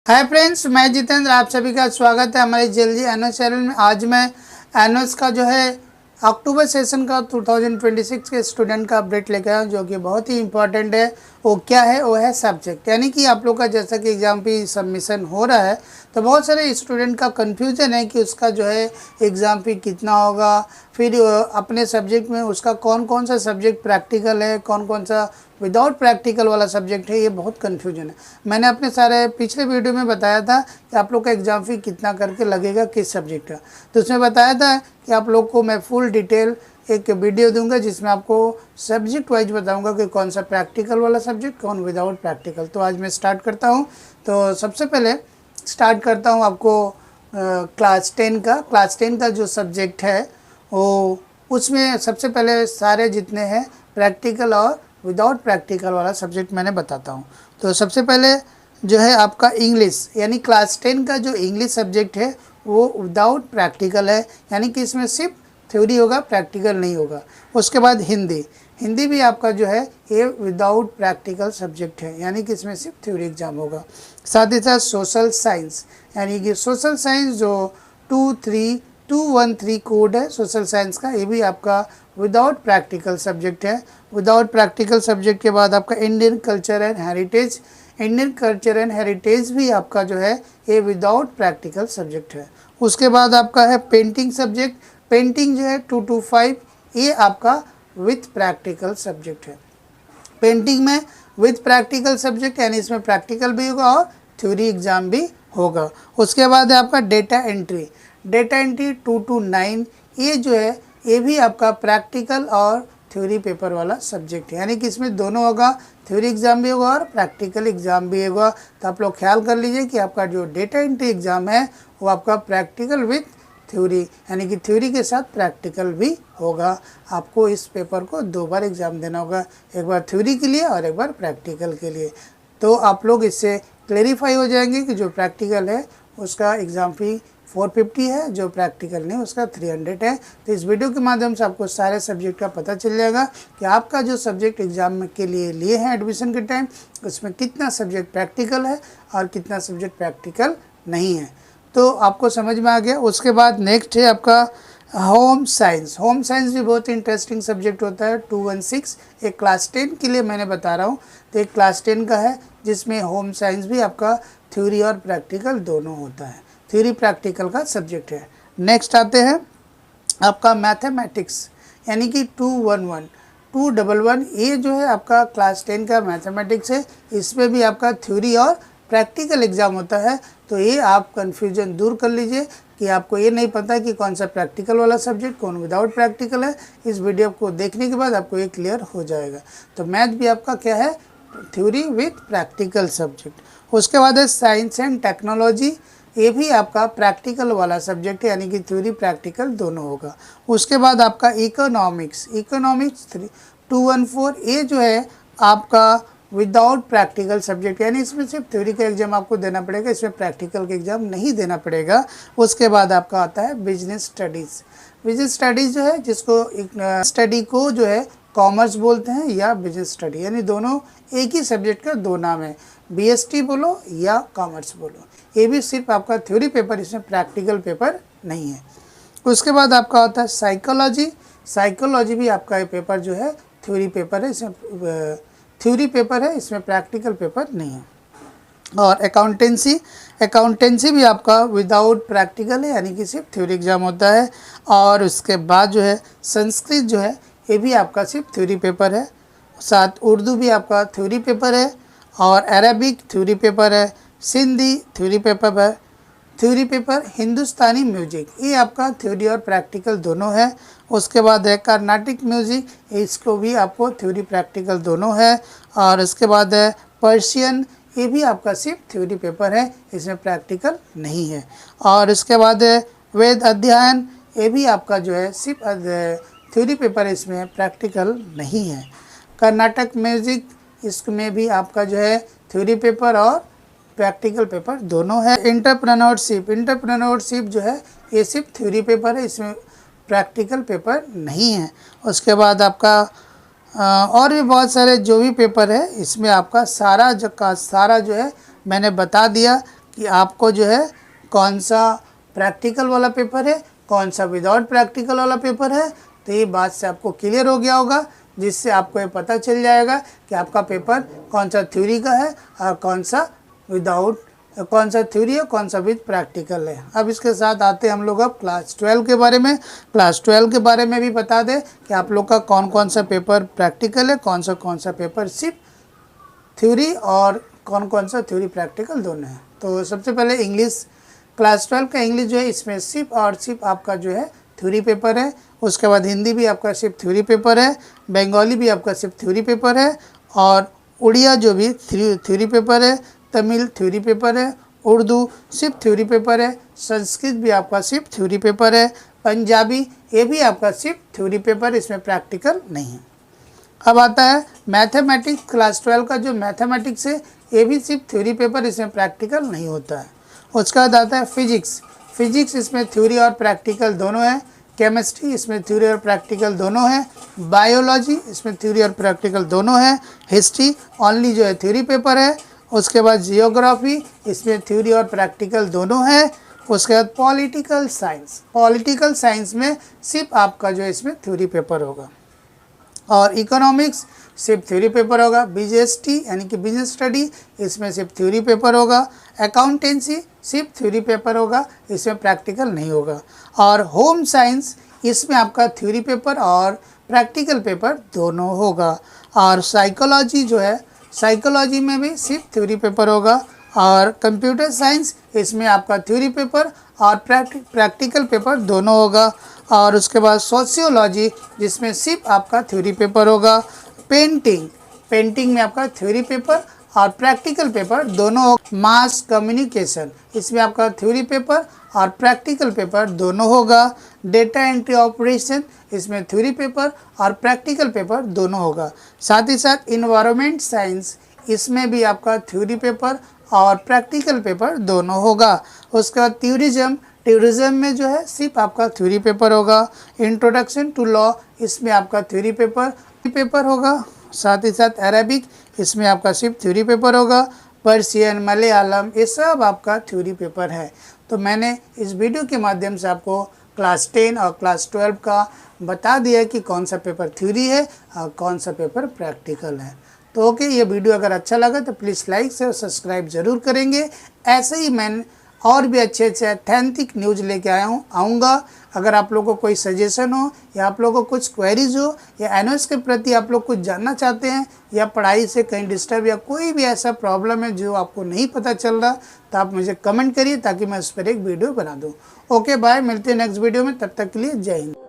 Hi friends, मैं जितेंद्र। आप सभी का स्वागत है हमारे जल्दी एनओएस चैनल में। आज मैं एनओएस का जो है अक्टूबर सेशन का 2026 के स्टूडेंट का अपडेट लेकर आया हूँ, जो कि बहुत ही इंपॉर्टेंट है। वो क्या है? वो है सब्जेक्ट। यानी कि आप लोग का जैसा कि एग्ज़ाम पे सबमिशन हो रहा है तो बहुत सारे स्टूडेंट का कन्फ्यूजन है कि उसका जो है एग्ज़ाम फी कितना होगा, फिर अपने सब्जेक्ट में उसका कौन कौन सा सब्जेक्ट प्रैक्टिकल है, कौन कौन सा विदाउट प्रैक्टिकल वाला सब्जेक्ट है। ये बहुत कन्फ्यूजन है। मैंने अपने सारे पिछले वीडियो में बताया था कि आप लोग का एग्ज़ाम फी कितना करके लगेगा किस सब्जेक्ट का, तो उसमें बताया था कि आप लोग को मैं फुल डिटेल एक वीडियो दूंगा जिसमें आपको सब्जेक्ट वाइज बताऊंगा कि कौन सा प्रैक्टिकल वाला सब्जेक्ट, कौन विदाउट प्रैक्टिकल। तो आज मैं स्टार्ट करता हूं। तो सबसे पहले स्टार्ट करता हूं आपको क्लास 10 का जो सब्जेक्ट है वो, उसमें सबसे पहले सारे जितने हैं प्रैक्टिकल और विदाउट प्रैक्टिकल वाला सब्जेक्ट मैंने बताता हूँ। तो सबसे पहले जो है आपका इंग्लिश, यानी क्लास 10 का जो इंग्लिश सब्जेक्ट है वो विदाउट प्रैक्टिकल है, यानी कि इसमें सिर्फ थ्योरी होगा, प्रैक्टिकल नहीं होगा। उसके बाद हिंदी भी आपका जो है ये विदाउट प्रैक्टिकल सब्जेक्ट है, यानी कि इसमें सिर्फ थ्योरी एग्जाम होगा। साथ ही साथ सोशल साइंस, यानी कि सोशल साइंस जो 23213 कोड है सोशल साइंस का, ये भी आपका विदाउट प्रैक्टिकल सब्जेक्ट है। विदाउट प्रैक्टिकल सब्जेक्ट के बाद आपका इंडियन कल्चर एंड हेरिटेज भी आपका जो है ये विदाउट प्रैक्टिकल सब्जेक्ट है। उसके बाद आपका है पेंटिंग सब्जेक्ट। पेंटिंग जो है 225, ये आपका विथ प्रैक्टिकल सब्जेक्ट है। पेंटिंग में विथ प्रैक्टिकल सब्जेक्ट, यानी इसमें प्रैक्टिकल भी होगा और थ्योरी एग्जाम भी होगा। उसके बाद है आपका डेटा एंट्री 229, ये जो है ये भी आपका प्रैक्टिकल और थ्योरी पेपर वाला सब्जेक्ट है, यानी कि इसमें दोनों होगा, थ्योरी एग्जाम भी होगा और प्रैक्टिकल एग्जाम भी होगा। तो आप लोग ख्याल कर लीजिए कि आपका जो डेटा एंट्री एग्जाम है वो आपका प्रैक्टिकल विथ थ्योरी, यानी कि थ्योरी के साथ प्रैक्टिकल भी होगा। आपको इस पेपर को 2 बार एग्ज़ाम देना होगा, एक बार थ्योरी के लिए और एक बार प्रैक्टिकल के लिए। तो आप लोग इससे क्लेरिफाई हो जाएंगे कि जो प्रैक्टिकल है उसका एग्ज़ाम फ़ी 450 है, जो प्रैक्टिकल नहीं उसका 300 है। तो इस वीडियो के माध्यम से आपको सारे सब्जेक्ट का पता चल जाएगा कि आपका जो सब्जेक्ट एग्ज़ाम के लिए लिए हैं एडमिशन के टाइम, उसमें कितना सब्जेक्ट प्रैक्टिकल है और कितना सब्जेक्ट प्रैक्टिकल नहीं है। तो आपको समझ में आ गया। उसके बाद नेक्स्ट है आपका होम साइंस। होम साइंस भी बहुत इंटरेस्टिंग सब्जेक्ट होता है। 216 एक क्लास 10 के लिए मैंने बता रहा हूँ, तो एक क्लास 10 का है जिसमें होम साइंस भी आपका थ्योरी और प्रैक्टिकल दोनों होता है, थ्योरी प्रैक्टिकल का सब्जेक्ट है। नेक्स्ट आते हैं आपका मैथमेटिक्स, यानी कि 211, ये जो है आपका क्लास 10 का मैथमेटिक्स है। इसमें भी आपका थ्योरी और प्रैक्टिकल एग्ज़ाम होता है। तो ये आप कन्फ्यूजन दूर कर लीजिए कि आपको ये नहीं पता कि कौन सा प्रैक्टिकल वाला सब्जेक्ट, कौन विदाउट प्रैक्टिकल है। इस वीडियो को देखने के बाद आपको ये क्लियर हो जाएगा। तो मैथ भी आपका क्या है, थ्योरी विथ प्रैक्टिकल सब्जेक्ट। उसके बाद है साइंस एंड टेक्नोलॉजी, ये भी आपका प्रैक्टिकल वाला सब्जेक्ट है, यानी कि थ्योरी प्रैक्टिकल दोनों होगा। उसके बाद आपका इकोनॉमिक्स 214, ये जो है आपका विदाउट प्रैक्टिकल सब्जेक्ट, यानी इसमें सिर्फ थ्योरी का एग्जाम आपको देना पड़ेगा, इसमें प्रैक्टिकल का एग्जाम नहीं देना पड़ेगा। उसके बाद आपका आता है बिजनेस स्टडीज़। बिजनेस स्टडीज़ जो है, जिसको स्टडी को जो है कॉमर्स बोलते हैं या बिजनेस स्टडी, यानी दोनों एक ही सब्जेक्ट का 2 नाम है, बीएसटी बोलो या कॉमर्स बोलो। ये भी सिर्फ आपका थ्योरी पेपर, इसमें प्रैक्टिकल पेपर नहीं है। उसके बाद आपका होता है साइकोलॉजी भी आपका ये पेपर जो है थ्योरी पेपर है, इसमें थ्योरी पेपर है, इसमें प्रैक्टिकल पेपर नहीं है। और अकाउंटेंसी भी आपका विदाउट प्रैक्टिकल है, यानी कि सिर्फ थ्योरी एग्जाम होता है। और उसके बाद जो है संस्कृत जो है ये भी आपका सिर्फ थ्योरी पेपर है। साथ उर्दू भी आपका थ्योरी पेपर है और अरबिक थ्योरी पेपर है, सिंधी थ्योरी पेपर है। थ्योरी पेपर हिंदुस्तानी म्यूजिक, ये आपका थ्योरी और प्रैक्टिकल दोनों है। उसके बाद है कार्नाटिक म्यूजिक, इसको भी आपको थ्योरी प्रैक्टिकल दोनों है। और उसके बाद है पर्शियन, ये भी आपका सिर्फ थ्योरी पेपर है, इसमें प्रैक्टिकल नहीं है। और इसके बाद है वेद अध्ययन, ये भी आपका जो है सिर्फ थ्योरी पेपर, इसमें प्रैक्टिकल नहीं है। कर्नाटक म्यूजिक, इसमें भी आपका जो है थ्योरी पेपर और प्रैक्टिकल पेपर दोनों है। इंटरप्रेन्योरशिप जो है ये सिर्फ थ्योरी पेपर है, इसमें प्रैक्टिकल पेपर नहीं है। उसके बाद आपका और भी बहुत सारे जो भी पेपर है, इसमें आपका सारा जो है मैंने बता दिया कि आपको जो है कौन सा प्रैक्टिकल वाला पेपर है, कौन सा विदाउट प्रैक्टिकल वाला पेपर है। तो ये बात से आपको क्लियर हो गया होगा, जिससे आपको ये पता चल जाएगा कि आपका पेपर कौन सा थ्योरी का है और कौन सा विदाउट, कौन सा थ्योरी है, कौन सा विद प्रैक्टिकल है। अब इसके साथ आते हैं हम लोग अब क्लास 12 के बारे में। क्लास 12 के बारे में भी बता दें कि आप लोग का कौन कौन सा पेपर प्रैक्टिकल है, कौन सा पेपर सिर्फ थ्योरी और कौन सा थ्योरी प्रैक्टिकल दोनों है। तो सबसे पहले इंग्लिश, क्लास 12 का इंग्लिश जो है इसमें सिर्फ और सिर्फ आपका जो है थ्योरी पेपर है। उसके बाद हिंदी भी आपका सिर्फ थ्योरी पेपर है, बंगाली भी आपका सिर्फ थ्योरी पेपर है, और उड़िया जो भी थ्योरी पेपर है, तमिल थ्योरी पेपर है, उर्दू सिर्फ थ्योरी पेपर है, संस्कृत भी आपका सिर्फ थ्योरी पेपर है, पंजाबी ये भी आपका सिर्फ थ्योरी पेपर, इसमें प्रैक्टिकल नहीं है। अब आता है मैथमेटिक्स, क्लास 12 का जो मैथमेटिक्स है ये भी सिर्फ थ्योरी पेपर, इसमें प्रैक्टिकल नहीं होता है। उसके बाद आता है फिजिक्स, फिजिक्स इसमें थ्योरी और प्रैक्टिकल दोनों है। केमिस्ट्री इसमें थ्योरी और प्रैक्टिकल दोनों है। बायोलॉजी इसमें थ्योरी और प्रैक्टिकल दोनों है। हिस्ट्री ओनली जो है थ्योरी पेपर है। उसके बाद जियोग्राफी इसमें थ्योरी और प्रैक्टिकल दोनों है। उसके बाद पॉलिटिकल साइंस, पॉलिटिकल साइंस में सिर्फ आपका जो है इसमें थ्योरी पेपर होगा। और इकोनॉमिक्स सिर्फ थ्योरी पेपर होगा। बीजीएसटी यानी कि बिजनेस स्टडी इसमें सिर्फ थ्योरी पेपर होगा। अकाउंटेंसी सिर्फ थ्योरी पेपर होगा, इसमें प्रैक्टिकल नहीं होगा। और होम साइंस इसमें आपका थ्योरी पेपर और प्रैक्टिकल पेपर दोनों होगा। और साइकोलॉजी जो है, साइकोलॉजी में भी सिर्फ थ्योरी पेपर होगा। और कंप्यूटर साइंस इसमें आपका थ्योरी पेपर और प्रैक्टिकल पेपर दोनों होगा। और उसके बाद सोशियोलॉजी जिसमें सिर्फ आपका थ्योरी पेपर होगा। पेंटिंग, पेंटिंग में आपका थ्योरी पेपर और प्रैक्टिकल पेपर दोनों होगा। मास कम्युनिकेशन इसमें आपका थ्योरी पेपर और प्रैक्टिकल पेपर दोनों होगा। डेटा एंट्री ऑपरेशन इसमें थ्योरी पेपर और प्रैक्टिकल पेपर दोनों होगा। साथ ही साथ इन्वायरमेंट साइंस इसमें भी आपका थ्योरी पेपर और प्रैक्टिकल पेपर दोनों होगा। उसके बाद टूरिज्म में जो है सिर्फ आपका थ्योरी पेपर होगा। इंट्रोडक्शन टू लॉ इसमें आपका थ्योरी पेपर होगा। साथ ही साथ अरेबिक इसमें आपका सिर्फ थ्योरी पेपर होगा। पर्शियन, मलयालम ये सब आपका थ्योरी पेपर है। तो मैंने इस वीडियो के माध्यम से आपको क्लास 10 और क्लास 12 का बता दिया कि कौन सा पेपर थ्योरी है और कौन सा पेपर प्रैक्टिकल है। तो ओके, ये वीडियो अगर अच्छा लगा तो प्लीज़ लाइक से और सब्सक्राइब ज़रूर करेंगे। ऐसे ही मैं और भी अच्छे ऑथेंटिक न्यूज़ लेके आऊँगा। अगर आप लोगों को कोई सजेशन हो या आप लोगों को कुछ क्वेरीज हो या एनओएस के प्रति आप लोग कुछ जानना चाहते हैं या पढ़ाई से कहीं डिस्टर्ब या कोई भी ऐसा प्रॉब्लम है जो आपको नहीं पता चल रहा, तो आप मुझे कमेंट करिए ताकि मैं उस पर एक वीडियो बना दूँ। ओके बाय, मिलते हैं नेक्स्ट वीडियो में, तब तक के लिए जय हिंद।